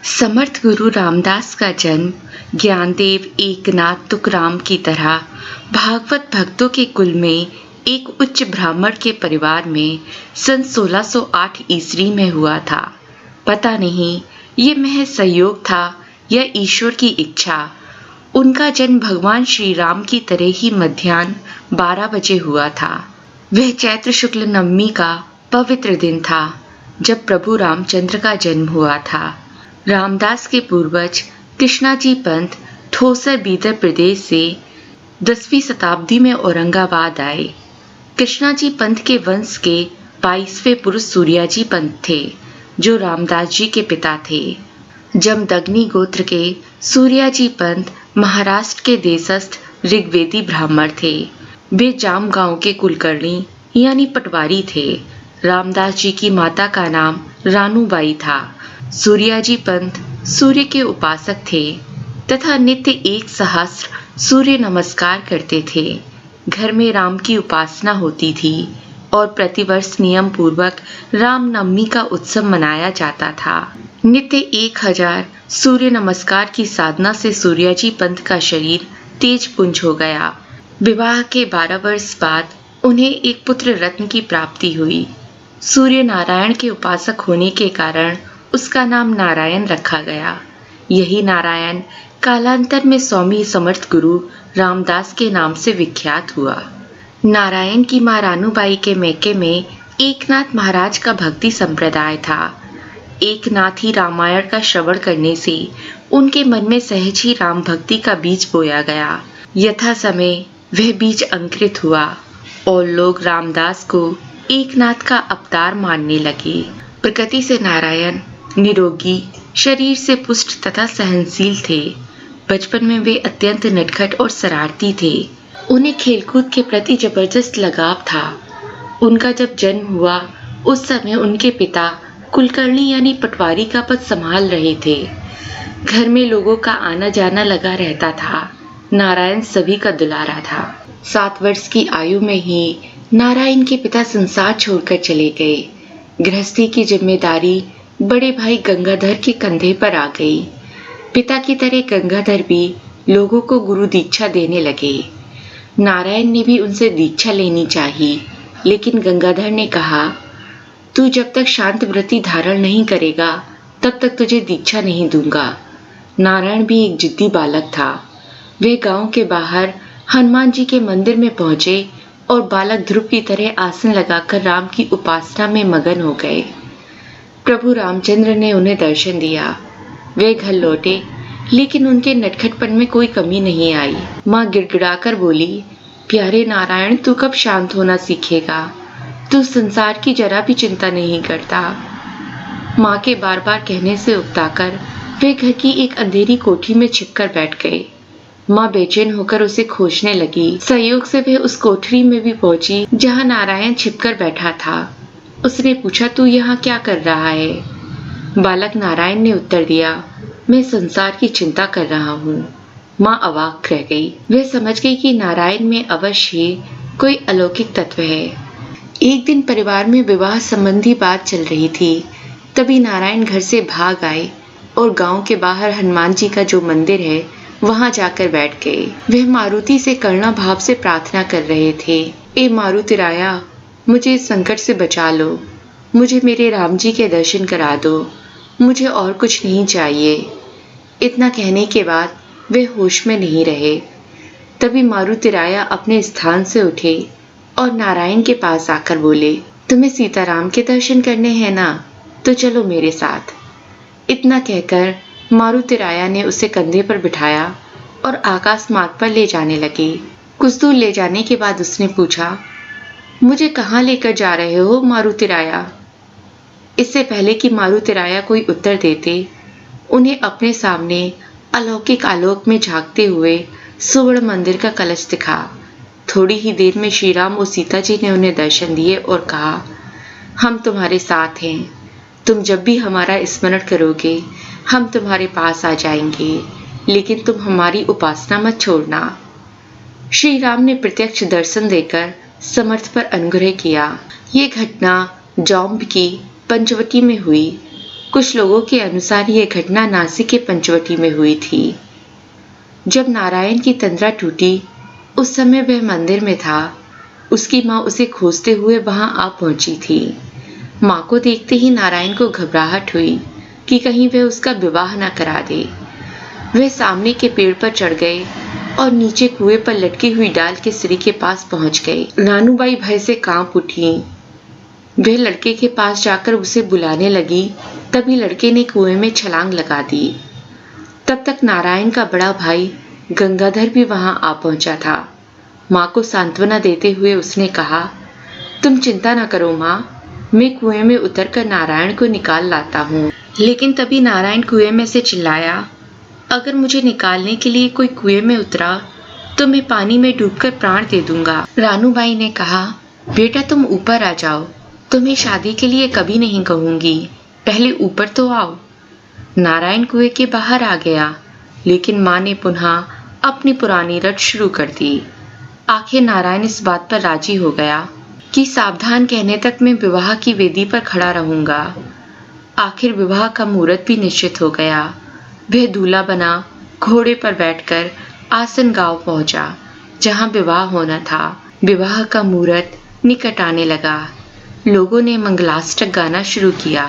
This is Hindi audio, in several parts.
समर्थ गुरु रामदास का जन्म ज्ञानदेव एकनाथ तुकाराम की तरह भागवत भक्तों के कुल में एक उच्च ब्राह्मण के परिवार में सन 1608 ईस्वी में हुआ था। पता नहीं ये महज संयोग था या ईश्वर की इच्छा। उनका जन्म भगवान श्री राम की तरह ही मध्याह्न 12 बजे हुआ था। वह चैत्र शुक्ल नवमी का पवित्र दिन था जब प्रभु रामचंद्र का जन्म हुआ था। रामदास के पूर्वज कृष्णाजी पंत ठोसर बीदर प्रदेश से 10वीं शताब्दी में औरंगाबाद आए। कृष्णाजी पंत के वंश के 22वें पुरुष सूर्याजी पंत थे जो रामदास जी के पिता थे। जमदग्नि गोत्र के सूर्याजी पंत महाराष्ट्र के देशस्थ ऋग्वेदी ब्राह्मण थे। वे जाम गांव के कुलकर्णी यानी पटवारी थे। रामदास जी की माता का नाम रानूबाई था। सूर्याजी पंत सूर्य के उपासक थे तथा नित्य 1 सहस्त्र सूर्य नमस्कार करते थे। घर में राम की उपासना होती थी और प्रतिवर्ष नियम पूर्वक रामनवमी का उत्सव मनाया जाता था। नित्य 1000 सूर्य नमस्कार की साधना से सूर्याजी पंत का शरीर तेज पुंज हो गया। विवाह के 12 वर्ष बाद उन्हें एक पुत्र रत्न की प्राप्ति हुई। सूर्य नारायण के उपासक होने के कारण उसका नाम नारायण रखा गया। यही नारायण कालांतर में स्वामी समर्थ गुरु रामदास के नाम से विख्यात हुआ। नारायण की मां रानूबाई के मैके में एकनाथ महाराज का भक्ति संप्रदाय था। एकनाथ ही रामायण का श्रवण करने से उनके मन में सहज ही राम भक्ति का बीज बोया गया। यथा समय वह बीज अंकुरित हुआ और लोग रामदास को एकनाथ का अवतार मानने लगे। प्रकृति से नारायण निरोगी, शरीर से पुष्ट तथा सहनशील थे। बचपन में वे अत्यंत नटखट और शरारती थे। उन्हें खेलकूद के प्रति जबरदस्त लगाव था। उनका जब जन्म हुआ उस समय उनके पिता कुलकर्णी यानी पटवारी का पद संभाल रहे थे। घर में लोगों का आना जाना लगा रहता था। नारायण सभी का दुलारा था। 7 वर्ष की आयु में ही नारायण के पिता संसार छोड़कर चले गए। गृहस्थी की जिम्मेदारी बड़े भाई गंगाधर के कंधे पर आ गई। पिता की तरह गंगाधर भी लोगों को गुरु दीक्षा देने लगे। नारायण ने भी उनसे दीक्षा लेनी चाहिए, लेकिन गंगाधर ने कहा, तू जब तक शांत व्रति धारण नहीं करेगा तब तक तुझे दीक्षा नहीं दूंगा। नारायण भी एक जिद्दी बालक था। वे गांव के बाहर हनुमान जी के मंदिर में पहुंचे और बालक ध्रुव की तरह आसन लगाकर राम की उपासना में मगन हो गए। प्रभु रामचंद्र ने उन्हें दर्शन दिया। वे घर लौटे, लेकिन उनके नटखटपन में कोई कमी नहीं आई। माँ गिड़गिड़ाकर बोली, प्यारे नारायण, तू कब शांत होना सीखेगा? तू संसार की जरा भी चिंता नहीं करता। माँ के बार बार कहने से उकताकर वे घर की एक अंधेरी कोठी में छिपकर बैठ गए। माँ बेचैन होकर उसे खोजने लगी। संयोग से वह उस कोठरी में भी पहुंची जहाँ नारायण छिपकर बैठा था। उसने पूछा, तू यहाँ क्या कर रहा है? बालक नारायण ने उत्तर दिया, मैं संसार की चिंता कर रहा हूँ। माँ अवाक रह गई। वह समझ गई कि नारायण में अवश्य कोई अलौकिक तत्व है। एक दिन परिवार में विवाह संबंधी बात चल रही थी। तभी नारायण घर से भाग आए और गांव के बाहर हनुमान जी का जो मंदिर है वहां जाकर बैठ गए। वह मारुति से करुणा भाव से प्रार्थना कर रहे थे, ए मारुति राया, मुझे इस संकट से बचा लो। मुझे मेरे राम जी के दर्शन करा दो। मुझे और कुछ नहीं चाहिए। इतना कहने के बाद वे होश में नहीं रहे। तभी मारुति राया अपने स्थान से उठे और नारायण के पास आकर बोले, तुम्हें सीताराम के दर्शन करने हैं ना, तो चलो मेरे साथ। इतना कहकर मारुति राया ने उसे कंधे पर बिठाया और आकाश मार्ग पर ले जाने लगे। कुछ दूर ले जाने के बाद उसने पूछा, मुझे कहाँ लेकर जा रहे हो मारुति राया? इससे पहले कि मारुति राया कोई उत्तर देते, उन्हें अपने सामने अलौकिक आलोक में झांकते हुए सुवर्ण मंदिर का कलश दिखा। थोड़ी ही देर में श्री राम और सीता जी ने उन्हें दर्शन दिए और कहा, हम तुम्हारे साथ हैं। तुम जब भी हमारा स्मरण करोगे हम तुम्हारे पास आ जाएंगे, लेकिन तुम हमारी उपासना मत छोड़ना। श्री राम ने प्रत्यक्ष दर्शन देकर समर्थ पर अनुग्रह किया। ये घटना जौंब की पंचवटी में हुई। कुछ लोगों के अनुसार यह घटना नासिक के पंचवटी में हुई थी। जब नारायण की तंद्रा टूटी उस समय वह मंदिर में था। उसकी माँ उसे खोजते हुए वहां आ पहुंची थी। माँ को देखते ही नारायण को घबराहट हुई कि कहीं वह उसका विवाह न करा दे। वह सामने के पेड़ पर चढ़ गए और नीचे कुएं पर लटकी हुई डाल के स्त्री के पास पहुंच गए। रानूबाई भय से कांप उठी। वह लड़के के पास जाकर उसे बुलाने लगी। तभी लड़के ने कुएं में छलांग लगा दी। तब तक नारायण का बड़ा भाई गंगाधर भी वहां आ पहुंचा था। माँ को सांत्वना देते हुए उसने कहा, तुम चिंता न करो माँ, मैं कुएं में उतरकर नारायण को निकाल लाता हूँ। लेकिन तभी नारायण कुएं में से चिल्लाया, अगर मुझे निकालने के लिए कोई कुएं में उतरा तो मैं पानी में डूबकर प्राण दे दूंगा। रानूबाई ने कहा, बेटा तुम ऊपर आ जाओ, तुम्हें शादी के लिए कभी नहीं कहूंगी, पहले ऊपर तो आओ। नारायण कुएं के बाहर आ गया, लेकिन माँ ने पुनः अपनी पुरानी रट शुरू कर दी। आखिर नारायण इस बात पर राजी हो गया कि सावधान कहने तक मैं विवाह की वेदी पर खड़ा रहूंगा। आखिर विवाह का मुहूर्त भी निश्चित हो गया। वह दूल्हा बना घोड़े पर बैठकर आसन गांव पहुंचा, जहां विवाह होना था। विवाह का मुहूर्त निकट आने लगा। लोगों ने मंगलाष्टक गाना शुरू किया।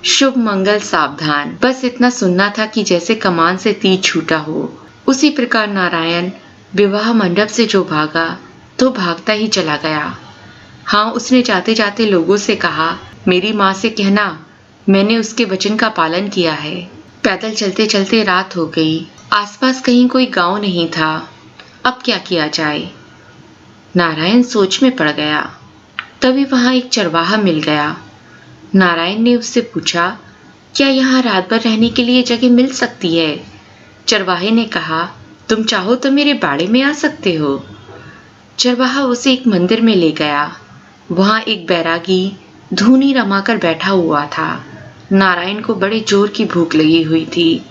शुभ मंगल सावधान, बस इतना सुनना था कि जैसे कमान से तीर छूटा हो। उसी प्रकार नारायण विवाह मंडप से जो भागा तो भागता ही चला गया। हाँ, उसने जाते जाते लोगों से कहा, मेरी माँ से कहना मैंने उसके वचन का पालन किया है। पैदल चलते चलते रात हो गई। आसपास कहीं कोई गांव नहीं था। अब क्या किया जाए? नारायण सोच में पड़ गया। तभी वहां एक चरवाहा मिल गया। नारायण ने उससे पूछा, क्या यहाँ रात भर रहने के लिए जगह मिल सकती है? चरवाहे ने कहा, तुम चाहो तो मेरे बाड़े में आ सकते हो। चरवाहा उसे एक मंदिर में ले गया। वहां एक बैरागी धूनी रमाकर बैठा हुआ था। नारायण को बड़े जोर की भूख लगी हुई थी।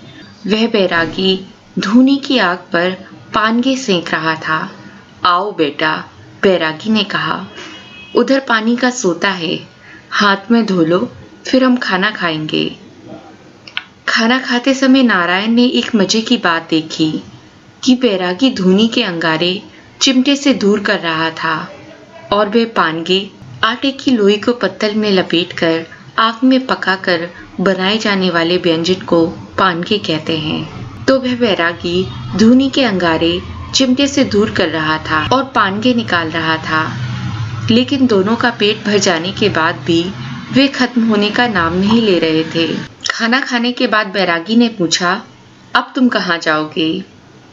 वह बैरागी धूनी की आग पर पानगे सेंक रहा था। आओ बेटा, बैरागी ने कहा, उधर पानी का सोता है, हाथ में धो लो, फिर हम खाना खाएंगे। खाना खाते समय नारायण ने एक मजे की बात देखी कि बैरागी धूनी के अंगारे चिमटे से दूर कर रहा था और वह पानगे आटे की लोई को पत्तल में लपेटकर आग में पकाकर बनाए जाने वाले व्यंजन को पानगे कहते हैं। तो वह बैरागी धूनी के अंगारे चिमटे से दूर कर रहा था और पानगे निकाल रहा था। लेकिन दोनों का पेट भर जाने के बाद भी वे खत्म होने का नाम नहीं ले रहे थे। खाना खाने के बाद बैरागी ने पूछा, अब तुम कहाँ जाओगे?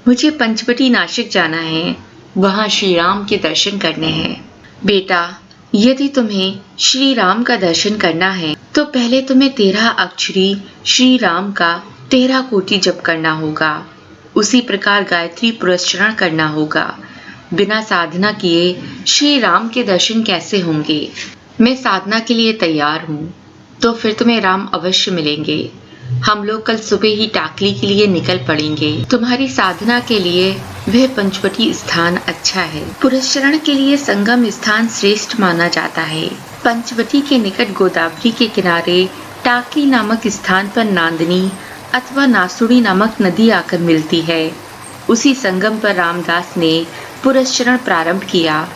मुझे पंचवटी नासिक जाना है, वहां श्री राम के दर्शन करने हैं। बेटा, यदि तुम्हें श्री राम का दर्शन करना है तो पहले तुम्हें 13 अक्षरी श्री राम का 13 कोटि जप करना होगा। उसी प्रकार गायत्री पुरस्चरण करना होगा। बिना साधना किए श्री राम के दर्शन कैसे होंगे? मैं साधना के लिए तैयार हूँ, तो फिर तुम्हें राम अवश्य मिलेंगे। हम लोग कल सुबह ही टाकली के लिए निकल पड़ेंगे। तुम्हारी साधना के लिए वह पंचवटी स्थान अच्छा है। पुरस्चरण के लिए संगम स्थान श्रेष्ठ माना जाता है। पंचवटी के निकट गोदावरी के किनारे टाकली नामक स्थान पर नांदनी अथवा नासुड़ी नामक नदी आकर मिलती है। उसी संगम पर रामदास ने पुरस्चरण प्रारंभ किया।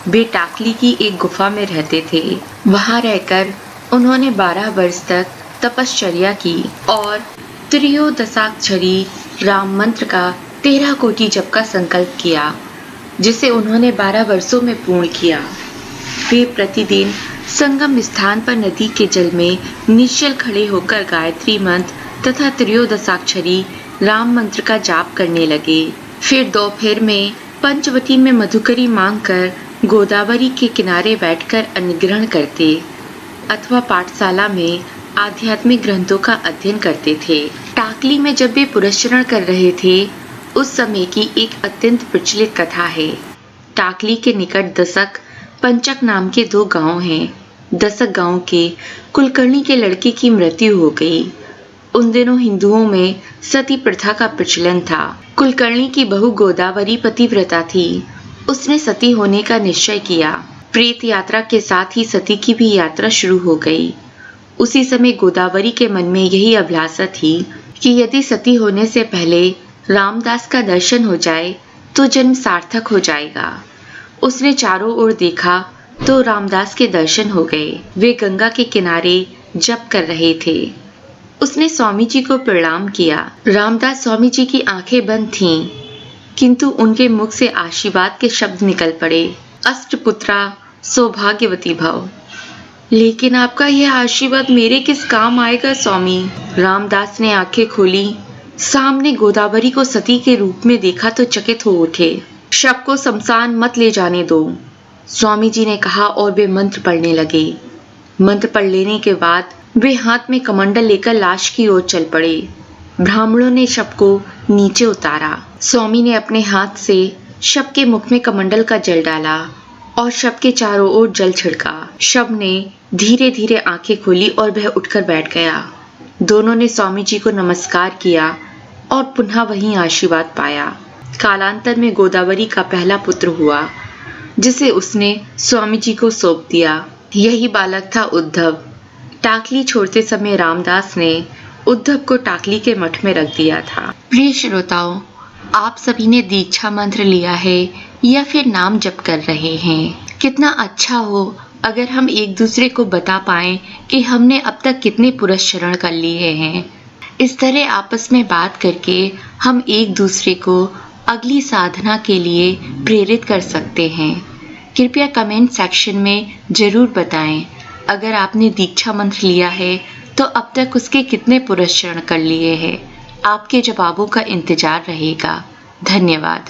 वे टाकली की एक गुफा में रहते थे। वहां रहकर उन्होंने 12 वर्ष तक तपश्चर्या की और त्रयोदशाक्षरी राम मंत्र का 13 कोटि जप का संकल्प किया, जिसे उन्होंने 12 वर्षों में पूर्ण किया। वे प्रतिदिन संगम स्थान पर नदी के जल में निश्चल खड़े होकर गायत्री मंत्र तथा त्रयोदशाक्षरी राम मंत्र का जाप करने लगे। फिर दोपहर में पंचवटी में मधुकरी मांगकर गोदावरी के किनारे बैठकर अन्नग्रहण करते अथवा पाठशाला में आध्यात्मिक ग्रंथों का अध्ययन करते थे। टाकली में जब वे पुरस्चरण कर रहे थे, उस समय की एक अत्यंत प्रचलित कथा है। टाकली के निकट दशक पंचक नाम के 2 गांव हैं। दशक गांव के कुलकर्णी के लड़के की मृत्यु हो गई। उन दिनों हिंदुओं में सती प्रथा का प्रचलन था। कुलकर्णी की बहू गोदावरी पतिव्रता थी। उसने सती होने का निश्चय किया। प्रेत यात्रा के साथ ही सती की भी यात्रा शुरू हो गई। उसी समय गोदावरी के मन में यही अभिलाषा थी कि यदि सती होने से पहले रामदास का दर्शन हो जाए तो जन्म सार्थक हो जाएगा। उसने चारों ओर देखा तो रामदास के दर्शन हो गए। वे गंगा के किनारे जप कर रहे थे। उसने स्वामी जी को प्रणाम किया। रामदास स्वामी जी की आंखें बंद थीं, किंतु उनके मुख से आशीर्वाद के शब्द निकल पड़े। अष्टपुत्रा सौभाग्यवती भव। लेकिन आपका यह आशीर्वाद मेरे किस काम आएगा स्वामी? रामदास ने आंखें खोली, सामने गोदावरी को सती के रूप में देखा तो चकित हो उठे। शव को शमशान मत ले जाने दो, स्वामी जी ने कहा और वे मंत्र पढ़ने लगे। मंत्र पढ़ लेने के बाद वे हाथ में कमंडल लेकर लाश की ओर चल पड़े। ब्राह्मणों ने शव को नीचे उतारा। स्वामी ने अपने हाथ से शव के मुख में कमंडल का जल डाला और शव के चारों ओर जल छिड़का। शव ने धीरे धीरे आंखें खोली और वह उठकर बैठ गया। दोनों ने स्वामी जी को नमस्कार किया और पुनः वहीं आशीर्वाद पाया। कालांतर में गोदावरी का पहला पुत्र हुआ, जिसे उसने स्वामी जी को सौंप दिया। यही बालक था उद्धव। टाकली छोड़ते समय रामदास ने उद्धव को टाकली के मठ में रख दिया था। प्रिय श्रोताओं, आप सभी ने दीक्षा मंत्र लिया है या फिर नाम जप कर रहे हैं। कितना अच्छा हो अगर हम एक दूसरे को बता पाएं कि हमने अब तक कितने पुरस्चरण कर लिए हैं। इस तरह आपस में बात करके हम एक दूसरे को अगली साधना के लिए प्रेरित कर सकते हैं। कृपया कमेंट सेक्शन में जरूर बताएं अगर आपने दीक्षा मंत्र लिया है तो अब तक उसके कितने पुरस्चरण कर लिए हैं। आपके जवाबों का इंतजार रहेगा। धन्यवाद।